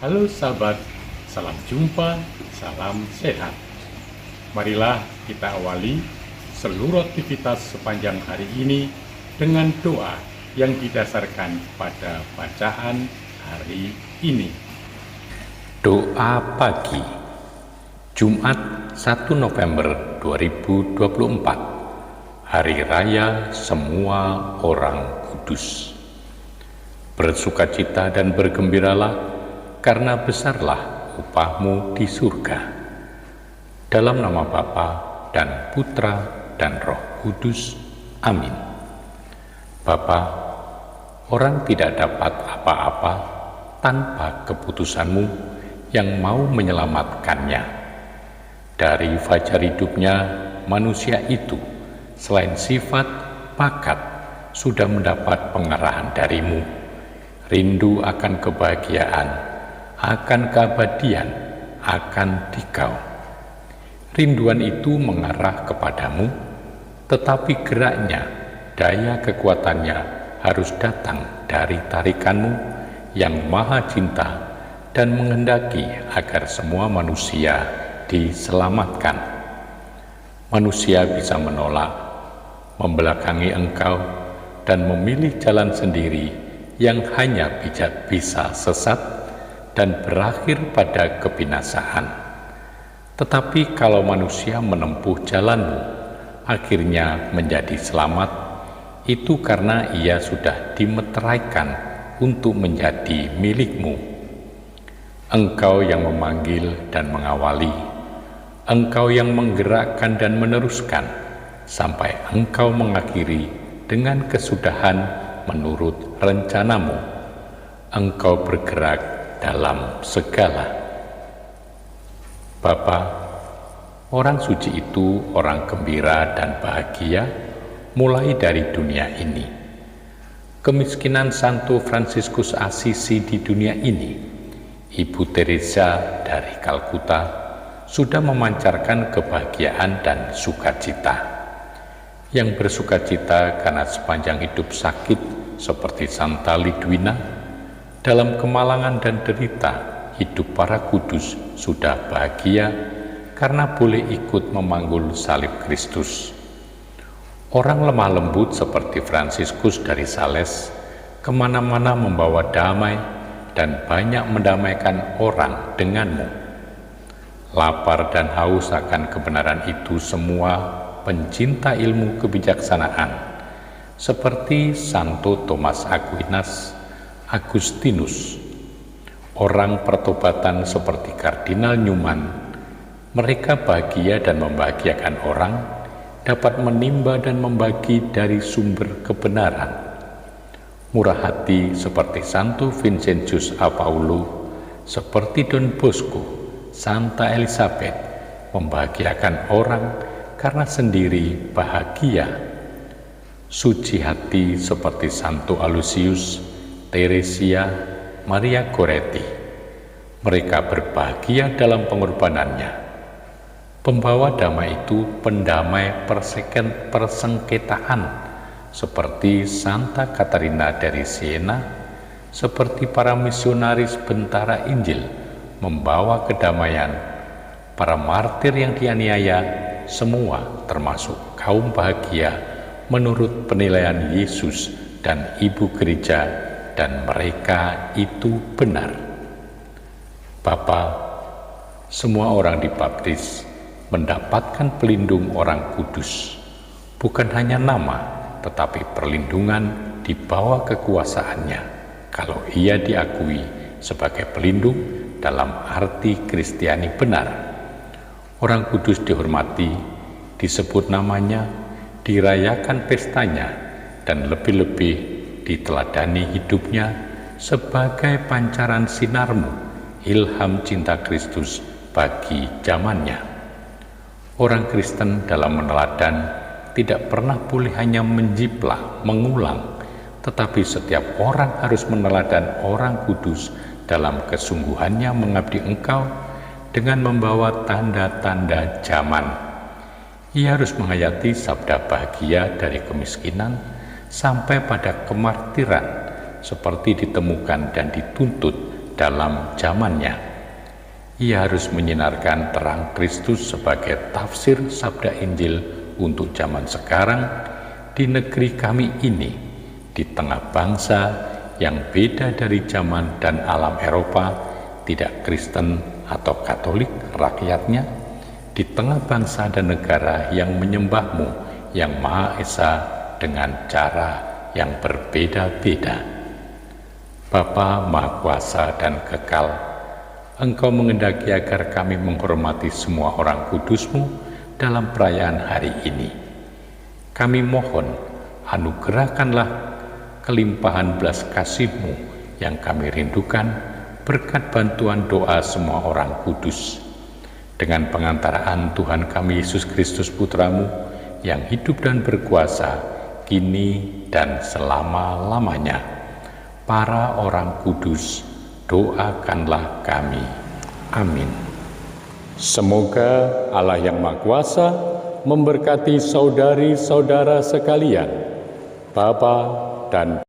Halo sahabat, salam jumpa, salam sehat. Marilah kita awali seluruh aktivitas sepanjang hari ini dengan doa yang didasarkan pada bacaan hari ini. Doa pagi, Jumat 1 November 2024, Hari Raya Semua Orang Kudus. Bersukacita dan bergembiralah, karena besarlah upahmu di surga. Dalam nama Bapa dan Putra dan Roh Kudus. Amin. Bapa, orang tidak dapat apa-apa tanpa keputusanmu yang mau menyelamatkannya. Dari fajar hidupnya, manusia itu, selain sifat, bakat, sudah mendapat pengarahan darimu. Rindu akan kebahagiaan, akan keabadian, akan dikau. Rinduan itu mengarah kepadamu, tetapi geraknya, daya kekuatannya harus datang dari tarikanmu yang maha cinta dan menghendaki agar semua manusia diselamatkan. Manusia bisa menolak, membelakangi engkau, dan memilih jalan sendiri yang hanya bisa sesat dan berakhir pada kebinasaan. Tetapi kalau manusia menempuh jalanmu, akhirnya menjadi selamat, itu karena ia sudah dimeteraikan untuk menjadi milikmu. Engkau yang memanggil dan mengawali, engkau yang menggerakkan dan meneruskan, sampai engkau mengakhiri dengan kesudahan menurut rencanamu. Engkau bergerak dalam segala. Bapa, orang suci itu orang gembira dan bahagia mulai dari dunia ini. Kemiskinan Santo Fransiskus Assisi di dunia ini, Ibu Teresa dari Kalkuta, sudah memancarkan kebahagiaan dan sukacita. Yang bersukacita karena sepanjang hidup sakit seperti Santa Lidwina, dalam kemalangan dan derita, hidup para kudus sudah bahagia karena boleh ikut memanggul salib Kristus. Orang lemah lembut seperti Fransiskus dari Sales kemana-mana membawa damai dan banyak mendamaikan orang denganmu. Lapar dan haus akan kebenaran itu semua pencinta ilmu kebijaksanaan seperti Santo Thomas Aquinas, Agustinus, orang pertobatan seperti Kardinal Newman. Mereka bahagia dan membahagiakan orang, dapat menimba dan membagi dari sumber kebenaran. Murah hati seperti Santo Vincentius A. Paulo, seperti Don Bosco, Santa Elizabeth, membahagiakan orang karena sendiri bahagia. Suci hati seperti Santo Aloysius, Teresia, Maria Goretti, mereka berbahagia dalam pengorbanannya. Pembawa damai itu pendamai persengketaan seperti Santa Katarina dari Siena, seperti para misionaris bentara Injil membawa kedamaian. Para martir yang dianiaya semua termasuk kaum bahagia menurut penilaian Yesus dan Ibu Gereja, dan mereka itu benar. Bapa, semua orang dibaptis mendapatkan pelindung orang kudus, bukan hanya nama, tetapi perlindungan di bawah kekuasaannya kalau ia diakui sebagai pelindung dalam arti Kristiani benar. Orang kudus dihormati, disebut namanya, dirayakan pestanya, dan lebih-lebih diteladani hidupnya sebagai pancaran sinarmu, ilham cinta Kristus bagi zamannya. Orang Kristen dalam meneladan tidak pernah boleh hanya menjiplak, mengulang, tetapi setiap orang harus meneladan orang kudus dalam kesungguhannya mengabdi Engkau dengan membawa tanda-tanda zaman. Ia harus menghayati sabda bahagia dari kemiskinan sampai pada kemartiran, seperti ditemukan dan dituntut dalam zamannya. Ia harus menyinarkan terang Kristus sebagai tafsir sabda Injil untuk zaman sekarang di negeri kami ini, di tengah bangsa yang beda dari zaman dan alam Eropa, tidak Kristen atau Katolik rakyatnya, di tengah bangsa dan negara yang menyembahmu yang Maha Esa dengan cara yang berbeda-beda. Bapa Maha Kuasa dan kekal, Engkau mengendaki agar kami menghormati semua orang kudus-Mu dalam perayaan hari ini. Kami mohon, anugerahkanlah kelimpahan belas kasih-Mu yang kami rindukan berkat bantuan doa semua orang kudus. Dengan pengantaraan Tuhan kami Yesus Kristus Putra-Mu yang hidup dan berkuasa kini dan selama-lamanya. Para orang kudus, doakanlah kami. Amin. Semoga Allah yang Maha Kuasa memberkati saudari-saudara sekalian, Bapa dan